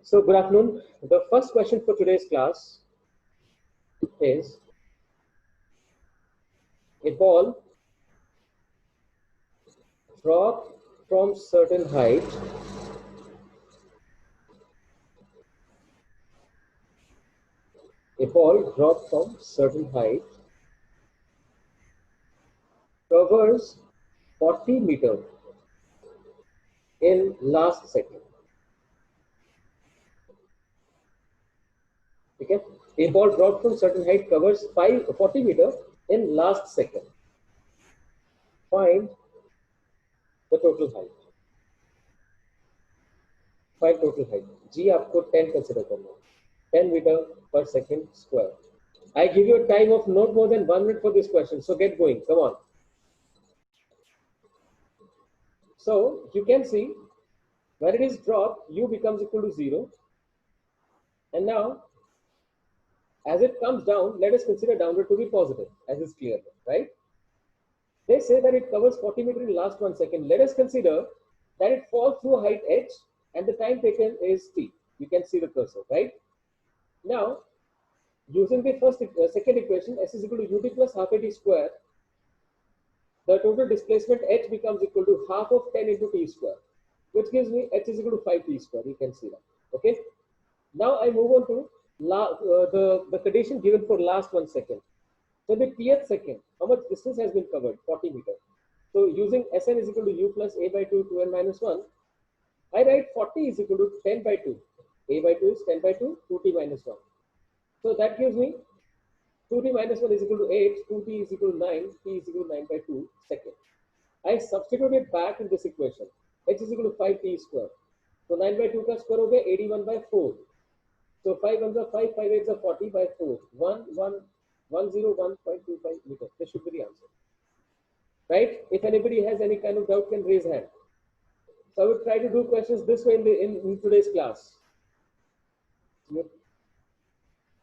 So good afternoon. The first question for today's class is a ball dropped from certain height covers 40 meter in last second. Okay? A ball dropped from certain height covers 40 meter in last second. Find the total height. Find total height. G आपको 10 consider करना है. 10 meter per second square. I give you a time of not more than 1 minute for this question. So get going. Come on. So you can see when it is dropped, u becomes equal to 0. And now, as it comes down, let us consider downward to be positive, as is clear, right? They say that it covers 40 meters in last 1 second. Let us consider that it falls through a height h and the time taken is t. You can see the cursor, right? Now, using the second equation, s is equal to ut plus half at square, the total displacement h becomes equal to half of 10 into t square, which gives me h is equal to 5t square. You can see that, okay? Now I move on to the condition given for last 1 second. So the tth second, how much distance has been covered? 40 meters. So using Sn is equal to u plus a by 2 2n minus 1, I write 40 is equal to 10 by 2. A by 2 is 10 by 2, 2t minus 1. So that gives me 2t minus 1 is equal to 8, 2t is equal to 9, t is equal to 9 by 2 second. I substitute it back in this equation. H is equal to 5t square. So 9 by 2 का square हो गया 81 by 4. So 5 1s are 5, 5 8s are 40 by 4. 101.25 meters. This should be the answer. Right? If anybody has any kind of doubt, can raise hand. So I would try to do questions this way in today's class. Yep.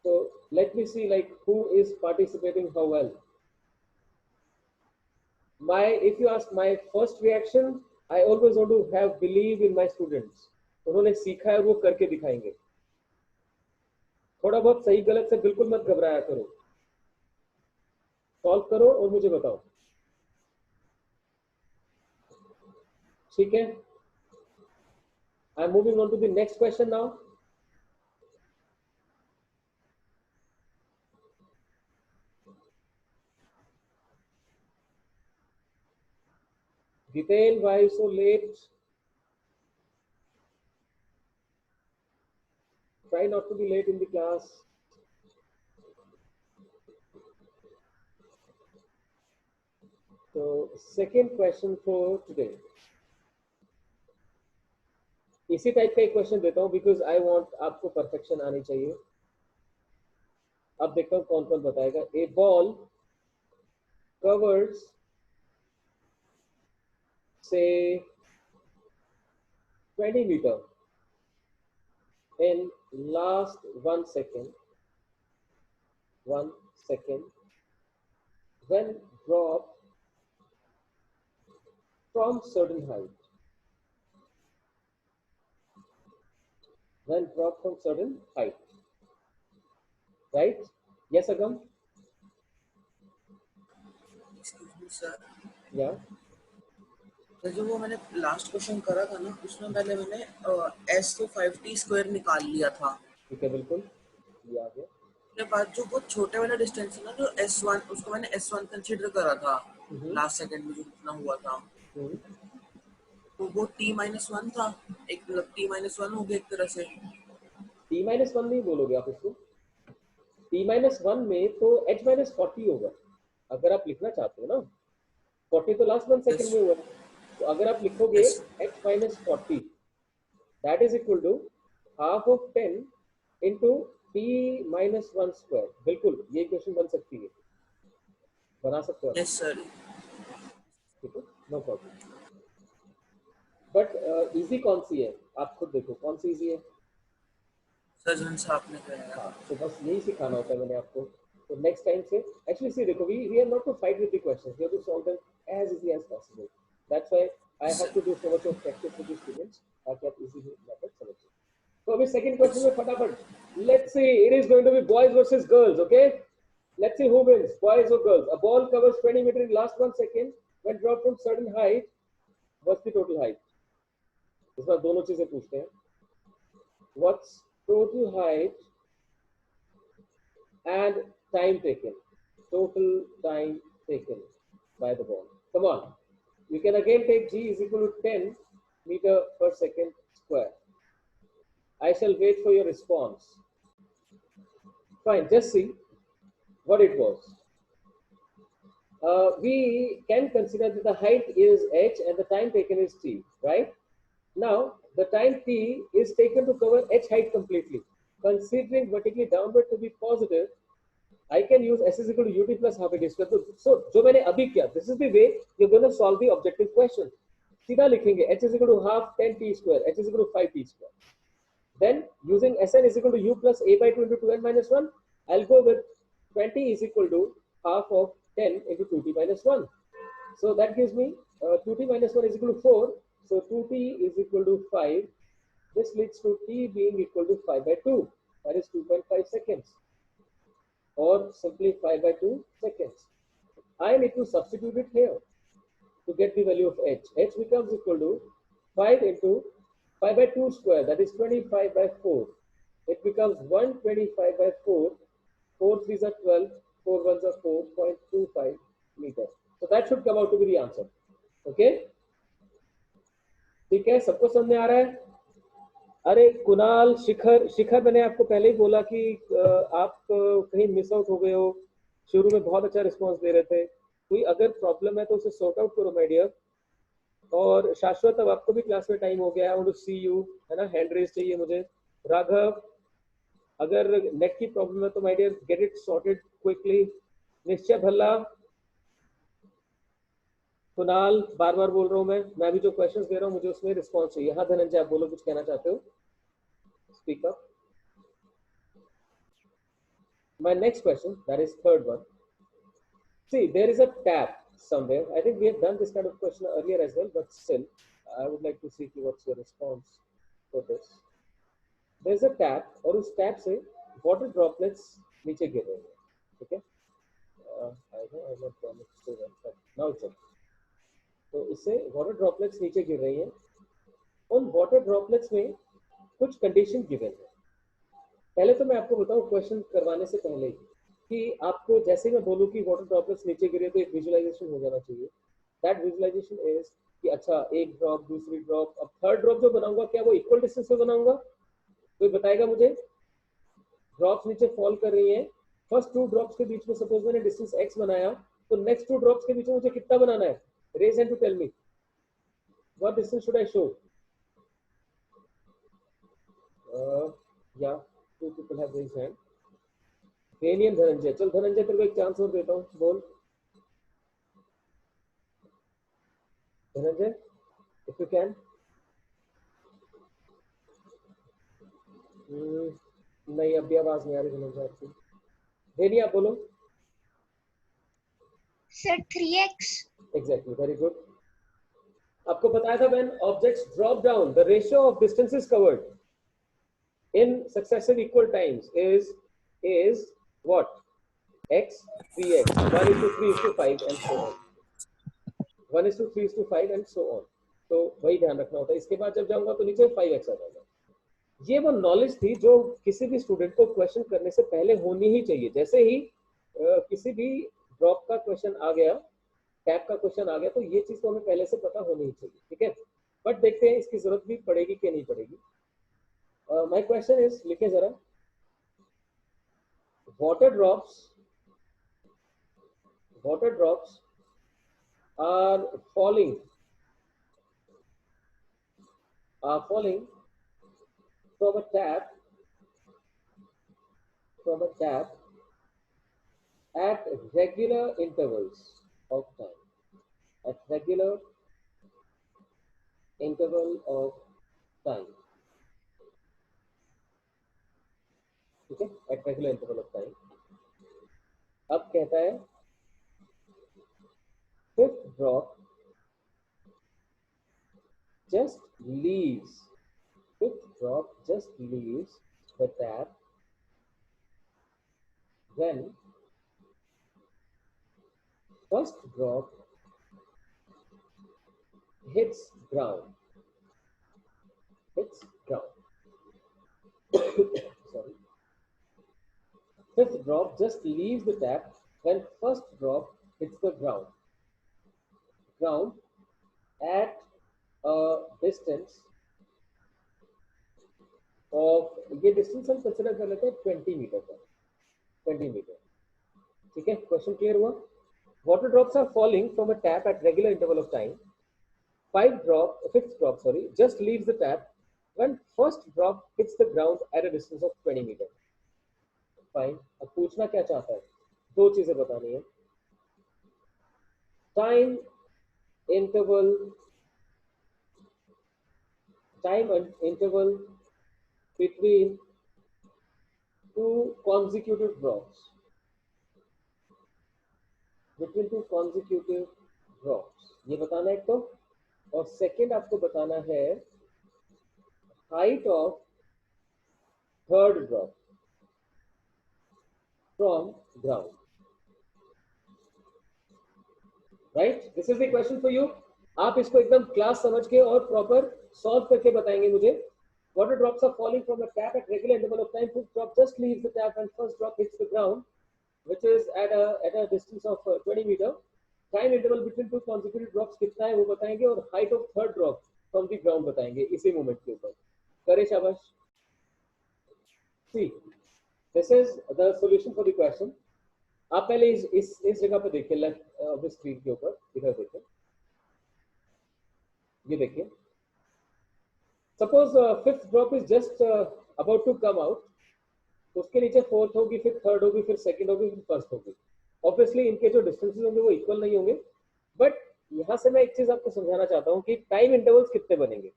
So let me see like who is participating how well. If you ask my first reaction, I always want to have believe in my students. उन्होंने सीखा है वो करके दिखाएंगे. थोड़ा बहुत सही गलत से बिल्कुल मत घबराया करो. सॉल्व करो और मुझे बताओ. ठीक है? I'm moving on to the next question now. Gitel, why so late? Try not to be late in the class. So, second question for today. इसी टाइप का एक क्वेश्चन देता हूं because I want आपको परफेक्शन आनी चाहिए. अब देखता हूं कौन कौन बताएगा. A ball covers say 20 meter in last 1 second. 1 second when dropped from certain height. When dropped from certain height. Right? Yes, Agam? Excuse me, sir. Yeah. तो जो वो मैंने लास्ट क्वेश्चन करा था ना उसमें पहले मैंने s तो 5t स्क्वायर निकाल लिया था. ठीक है बिल्कुल ये आ गया. उसके बाद जो वो छोटे वाला डिस्टेंस है ना जो s1 उसको मैंने s1 कंसीडर करा था लास्ट सेकंड में जो इतना हुआ था. तो वो t-1 था. एक मतलब t-1 हो गया एक तरह से. t-1 नहीं बोलोगे आप इसको. t-1 में तो h-40 होगा अगर आप लिखना चाहते हो ना. 40 तो लास्ट 1 सेकंड में हुआ. तो अगर आप लिखोगे h-40 that is equal to half of 10 into t-1 square. बिल्कुल ये इक्वेशन बन सकती है. बना सकते हो. Yes sir. ठीक है नो प्रॉब्लम. बट इजी कौन सी है आप खुद देखो कौन सी इजी है. सर साहब ने कहा. हाँ तो बस यही सिखाना होता है मैंने आपको. तो नेक्स्ट टाइम से एक्चुअली सी देखो we are not to fight with the questions. We have to solve them as easy as possible. That's why I have to do so much of practice with the students. ताकि आप easy method समझ सकें। तो अभी second question में फटाफट, let's see, it is going to be boys versus girls, okay? Let's see who wins, boys or girls. A ball covers 20 meters in last 1 second when dropped from certain height. What's the total height? इस बार दोनों चीजें पूछते हैं. What's total height and time taken? Total time taken by the ball. Come on. You can again take g is equal to 10 meter per second square. I shall wait for your response. Fine, just see what it was. We can consider that the height is h and the time taken is t, right? Now, the time t is taken to cover h height completely. Considering vertically downward to be positive, I can use s is equal to ut plus half a t square. So, जो मैंने अभी किया, this is the way you're going to solve the objective question. सीधा लिखेंगे h is equal to half 10t square, h is equal to 5t square. Then, using Sn is equal to u plus a by 2 into 2n minus 1, I'll go with 20 is equal to half of 10 into 2t minus 1. So that gives me 2t minus 1 is equal to 4. So 2t is equal to 5. This leads to t being equal to 5 by 2. That is 2.5 seconds. Or simply 5 by 2 seconds. I need to substitute it here to get the value of h. H becomes equal to 5 into 5 by 2 square, that is 25 by 4. It becomes 125 by 4. 4 3s are 12, 4 1s are 4.25 meter. So that should come out to be the answer. Okay? ठीक है, सबको समझ में आ रहा है? अरे कुणाल, शिखर मैंने आपको पहले ही बोला कि आप कहीं मिस आउट हो गए हो. शुरू में बहुत अच्छा रिस्पांस दे रहे थे. कोई अगर प्रॉब्लम है तो उसे सॉर्ट आउट करो माय डियर. और शाश्वत, अब आपको भी क्लास में टाइम हो गया. I want to see you, है ना? हैंड रेज चाहिए मुझे. राघव, अगर नेट की प्रॉब्लम है तो my dear get it sorted quickly. Nishchay Bhalla, Kunal, बार बार बोल रहा हूँ मैं भी जो क्वेश्चंस दे रहा हूँ मुझे उसमें रिस्पांस चाहिए. हाँ धनंजय, आप बोलो, कुछ कहना चाहते हो? Speak up. My next question, that is third one. See, there is a tab somewhere. I think we have done this kind of question earlier as well, but still, I would like to see what's your response for this. There's a tab, और उस tab से water droplets नीचे गिर रहे हैं. ठीक है? I know I'm not promised to that, but now it's okay. तो इससे water droplets नीचे गिर रही हैं. उन water droplets में कुछ condition given है. पहले तो मैं आपको बताऊं क्वेश्चन करवाने से पहले कि आपको जैसे मैं बोलूं कि वाटर ड्रॉपलेट्स नीचे गिरे तो एक विजुअलाइजेशन हो जाना चाहिए. दैट विजुअलाइजेशन इज कि अच्छा एक ड्रॉप, दूसरी ड्रॉप, अब थर्ड ड्रॉप जो बनाऊंगा क्या वो इक्वल डिस्टेंस पे बनाऊंगा? कोई बताएगा मुझे? ड्रॉप्स नीचे फॉल कर रही हैं. फर्स्ट 2 ड्रॉप्स के बीच में सपोज मैंने डिस्टेंस x बनाया, तो नेक्स्ट 2 ड्रॉप्स के बीच में मुझे कितना बनाना है? Raise hand to tell me what distance should I show. या two people have raised hand. Daniel Dhananjay, चल धनंजय तेरे को एक चांस और देता हूँ, बोल धनंजय, इफ यू कैन. नहीं, अभी आवाज नहीं आ रही धनंजय आपकी. डेनी आप बोलो. Sir 3x. Exactly, very good. आपको बताया था when objects drop down the ratio of distances covered in successive equal times is what? X 3x, 1:3:5 and so on. 1:3:5 and so on. तो वही ध्यान रखना होता है. इसके बाद जब जाऊंगा तो नीचे 5x आ जाएगा. ये वो नॉलेज थी जो किसी भी स्टूडेंट को क्वेश्चन करने से पहले होनी ही चाहिए. जैसे ही किसी भी ड्रॉप का क्वेश्चन आ गया, टैप का क्वेश्चन आ गया, तो ये चीज तो हमें पहले से पता होनी ही चाहिए. ठीक है, बट देखते हैं इसकी जरूरत भी पड़ेगी कि नहीं पड़ेगी. My question is, लिखे जरा. Water drops are falling from a tap at regular intervals of time. At regular interval of time. ठीक है, at regular interval of time. अब कहता है fifth drop just leaves drop just leaves the tap when first drop hits ground. Hits ground. Sorry. Fifth drop just leaves the tap when first drop hits the ground. Ground at a distance of, ये distance हम consider कर लेते हैं 20 metre का, 20 metre. ठीक है, question clear हुआ? Water drops are falling from a tap at regular interval of time. Fifth drop, just leaves the tap when first drop hits the ground at a distance of 20 meter. Fine. अब पूछना क्या चाहता है? दो चीजें बतानी है. Time interval between two consecutive drops. Between two consecutive drops. ये बताना है एक तो, और सेकेंड आपको बताना है height of third drop from ground. Right, this is the question for you. आप इसको एकदम क्लास समझ के और प्रॉपर सॉल्व करके बताएंगे मुझे. Water drops are falling from a tap at regular interval of time. Fifth drop just leaves the tap and first drop hits the ground, which is at a distance of 20 meter. Time interval between two consecutive drops कितना है वो बताएंगे, और height of third drop from the ground बताएंगे इसी moment के ऊपर. करे शाबाश. See, this is the solution for the question. आप पहले इस जगह पे देखिए, लेफ्ट ऑफ द स्क्रीन के ऊपर इधर देखिए. ये देखिए, suppose fifth drop is just about to come out. उसके नीचे फोर्थ होगी, फिर थर्ड होगी, फिर सेकंड होगी, फिर फर्स्ट होगी. ऑब्वियसली इनके जो डिस्टेंसेस होंगे वो इक्वल नहीं होंगे, बट यहाँ से मैं एक चीज आपको समझाना चाहता हूँ कि टाइम इंटरवल्स कितने बनेंगे.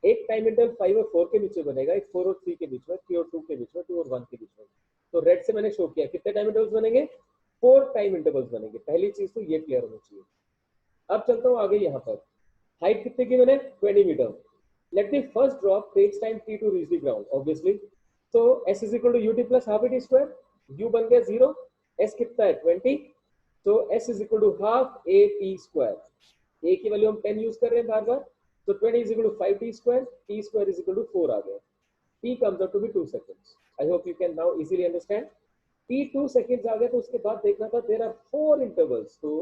एक टाइम इंटरवल 5 और 4 के बीच में बनेगा, एक 4 और 3 के बीच में, 3 और 2 के बीच में, 2 और 1 के बीच में. तो रेड से मैंने शो किया कितने टाइम इंटरवल्स बनेंगे, 4 टाइम इंटरवल्स बनेंगे. पहली चीज तो ये क्लियर होनी चाहिए. अब चलता हूँ आगे. यहाँ पर हाइट कितने की मैंने, 20 metre. Let the first drop takes time t to reach the ground, obviously. So s is equal to ut plus half at square. U बन गया 0, s कितना है 20. So s is equal to half a t square. a की value हम 10 use कर रहे हैं बार बार. So 20 is equal to 5 t square. T square is equal to 4 आ गया. T comes out to be 2 seconds. I hope you can now easily understand. T 2 seconds आ गया, तो उसके बाद देखना था there are 4 intervals. So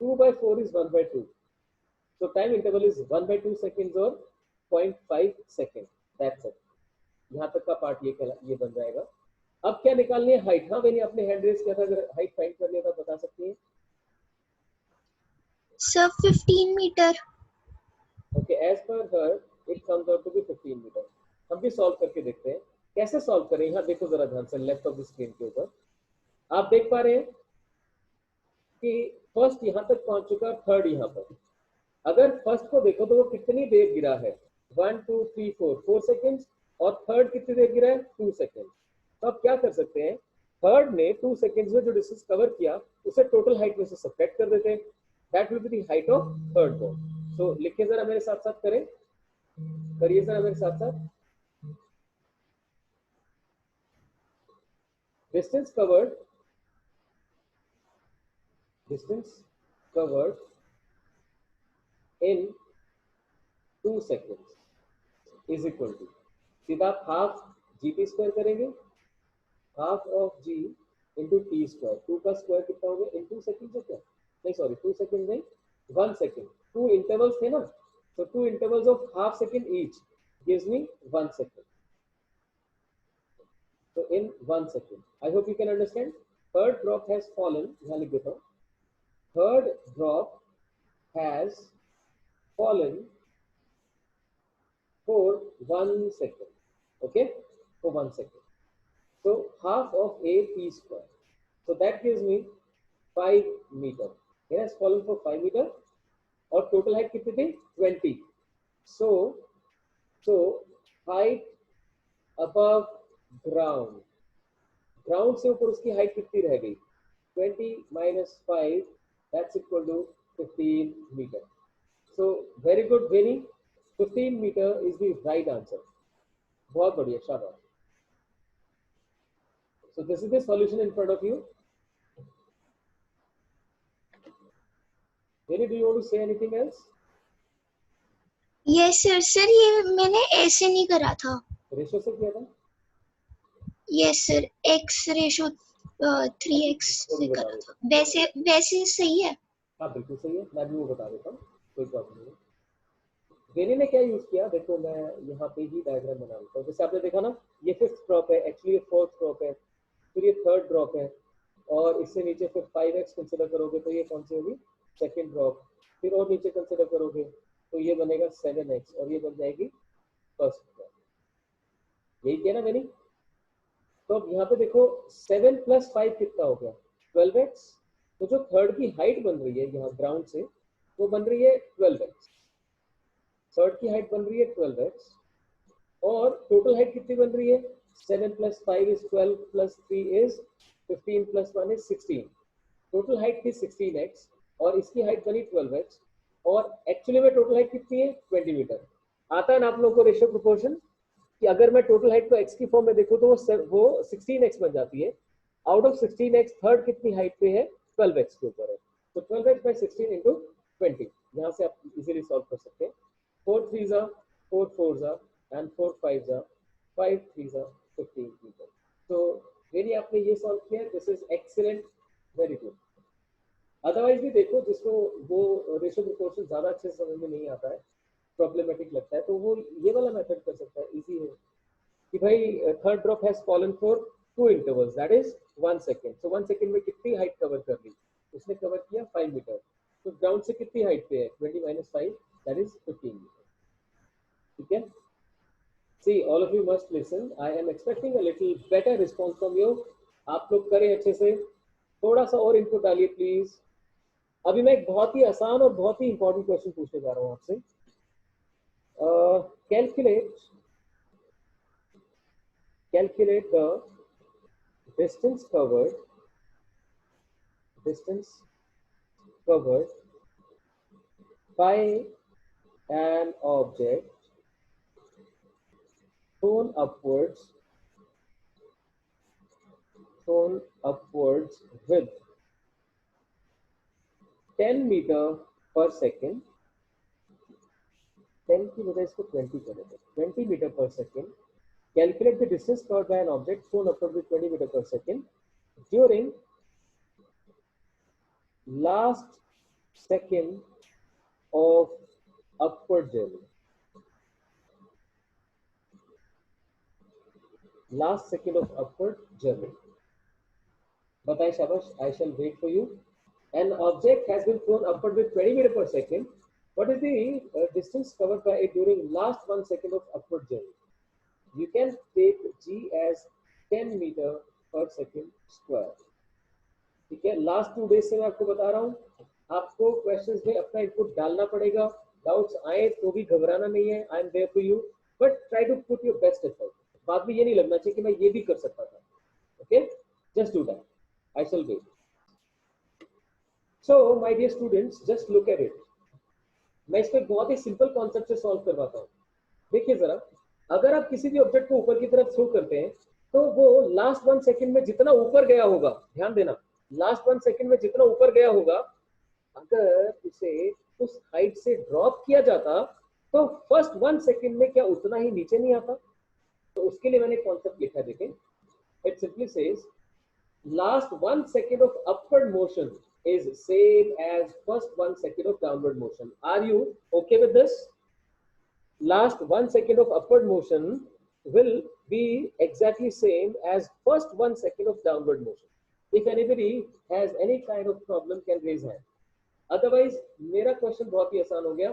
2 by 4 is 1 by 2. So time interval is 1 by 2 seconds or 0.5 second. That's it. यहाँ तक का part ये बन जाएगा. अब क्या निकालनी है, हाइट. हाँ मैंने अपने हैंड रेस किया था, अगर हाइट फाइंड करनी है तो बता सकती हैं. Sir 15 metre. Okay, as per her it comes out to be 15 metre. हम भी सॉल्व करके देखते हैं कैसे सॉल्व करें. यहाँ देखो जरा ध्यान से, लेफ्ट ऑफ द स्क्रीन के ऊपर आप देख पा रहे हैं कि फर्स्ट यहाँ तक पहुंच चुका, थर्ड यहाँ पर. अगर फर्स्ट को देखो तो वो कितनी देर गिरा है, 1 2 3 4 सेकेंड्स, और थर्ड कितनी देर गिरा है, 2 सेकेंड. तो आप क्या कर सकते हैं, थर्ड ने 2 सेकेंड्स में जो डिस्टेंस कवर किया उसे टोटल हाइट में से सब्ट्रैक्ट कर देते हैं. That will be the height of third drop. So लिखिए जरा मेरे साथ साथ, करिए जरा मेरे साथ साथ. Distance covered in 2 seconds is equal to, सीधा आप हाफ gt स्क्वायर करेंगे, half of g into T square. 2 का स्क्वायर कितना हो गया, इन 2 सेकेंड हो क्या, नहीं सॉरी 2 सेकेंड नहीं, 1 सेकेंड. 2 इंटरवल्स थे ना, so 2 intervals of half second each gives me 1 second. So in 1 second, I hope you can understand. Third drop has fallen, यहाँ लिख देता हूँ. Third drop has fallen for 1 second. Okay, for 1 second. So half of a t square. So that gives me 5 meter. It has fallen for 5 meter. और total height कितनी थी, 20. So height above ground. Ground से ऊपर उसकी height कितनी रह गई, 20 minus 5, that's equal to 15 meter. So very good, Veni. 15 meter is the right answer. बहुत बढ़िया, शाबाश. So this is the solution in front of you. Really, do you want to say anything else? Yes sir. Sir ये मैंने ऐसे नहीं करा था. Ratio से किया था? Yes sir. X ratio 3x से करा था. वैसे वैसे सही है. हाँ बिल्कुल सही है, मैं भी वो बता देता हूँ, कोई प्रॉब्लम नहीं है. वेनी ने क्या यूज किया, देखो मैं यहाँ पे ही डायग्राम बना देता हूँ. जैसे आपने देखा ना, ये 5th ड्रॉप है, एक्चुअली ये 4th ड्रॉप है, फिर ये 3rd ड्रॉप है, और इससे नीचे फिर 5x कंसिडर करोगे तो ये कौन सी होगी, 2nd ड्रॉप. फिर और नीचे कंसिडर करोगे तो ये बनेगा 7x, और ये बन जाएगी 1st ड्रॉप. यही किया ना वेनी? तो अब यहाँ पे देखो 7 + 5 कितना हो गया, 12x. तो जो 3rd की हाइट बन रही है यहाँ ग्राउंड से, वो बन रही है 12x. 3rd की हाइट बन रही है 12x, और टोटल हाइट कितनी बन रही है, 7 + 5 is 12 + 3 is 15 + 1 is 16. Total height थी 16x, और इसकी हाइट बनी 12x, और एक्चुअली में टोटल हाइट कितनी है, 20 मीटर. आता है ना आप लोगों को रेशियो प्रोपोर्शन, कि अगर मैं टोटल हाइट को x की फॉर्म में देखूं तो वो 16x बन जाती है. आउट ऑफ 16x 3rd कितनी हाइट पे है, 12x के ऊपर है. तो 12x/16 × 20, यहाँ से आप इजीली सॉल्व कर सकते हैं. 4 3s are 4 4s are and 4 5s are 5 3s are 15 metre. तो मेरी आपने ये सॉल्व किया, this is excellent, very good. Otherwise भी देखो, जिसको वो रेशियो प्रोपोर्शन ज्यादा अच्छे से समझ में नहीं आता है, प्रॉब्लमेटिक लगता है, तो वो ये वाला मेथड कर सकता है, इजी है. कि भाई 3rd drop has fallen for 2 intervals, that is 1 second. So 1 second में कितनी हाइट कवर कर ली, उसने कवर किया 5 मीटर. तो ग्राउंड से कितनी हाइट पे है, 20 - 5, दैट इज 15 मीटर. ठीक है. See, all of you must listen. I am expecting a little better response from you. आप लोग करें अच्छे से, थोड़ा सा और इनपुट डालिए प्लीज. अभी मैं एक बहुत ही आसान और बहुत ही इंपॉर्टेंट क्वेश्चन पूछने जा रहा हूँ आपसे. calculate the distance covered by an object thrown upwards with 10 meter per second. 10 की वजह इसको 20 कर देते, 20 meter per second. Calculate the distance covered by an object thrown upward with 20 meter per second during last second of upward journey. Last second of upward journey. बताएं शाबाश. I shall wait for you. An object has been thrown upward with 20 meter per second. What is the distance covered by it during last 1 second of upward journey? You can take g as 10 meter per second square. ठीक है. Last 2 days से मैं आपको बता रहा हूँ, आपको questions में अपना इनपुट डालना पड़ेगा. डाउट्स आए तो भी घबराना नहीं है, I am there for you, but try to put your best effort. बाद में ये नहीं लगना चाहिए कि मैं ये भी कर सकता था. Okay, just do that. I shall wait. So my dear students, just look at it. मैं इसको एक बहुत ही सिंपल कॉन्सेप्ट से सॉल्व करवाता हूँ. देखिए जरा, अगर आप किसी भी ऑब्जेक्ट को ऊपर की तरफ थ्रो करते हैं तो वो लास्ट 1 सेकंड में जितना ऊपर गया होगा, ध्यान देना, लास्ट 1 सेकंड में जितना ऊपर गया होगा, अगर उसे उस हाइट से ड्रॉप किया जाता तो फर्स्ट 1 सेकंड में क्या उतना ही नीचे नहीं आता? तो उसके लिए मैंने कॉन्सेप्ट लिखा है, देखें. It simply says last 1 second of upward motion is same as first 1 second of downward motion. Are you okay with this? Last 1 second of upward motion will be exactly same as first 1 second of downward motion. If anybody has any kind of problem, can raise hand. Otherwise, मेरा question बहुत ही आसान हो गया.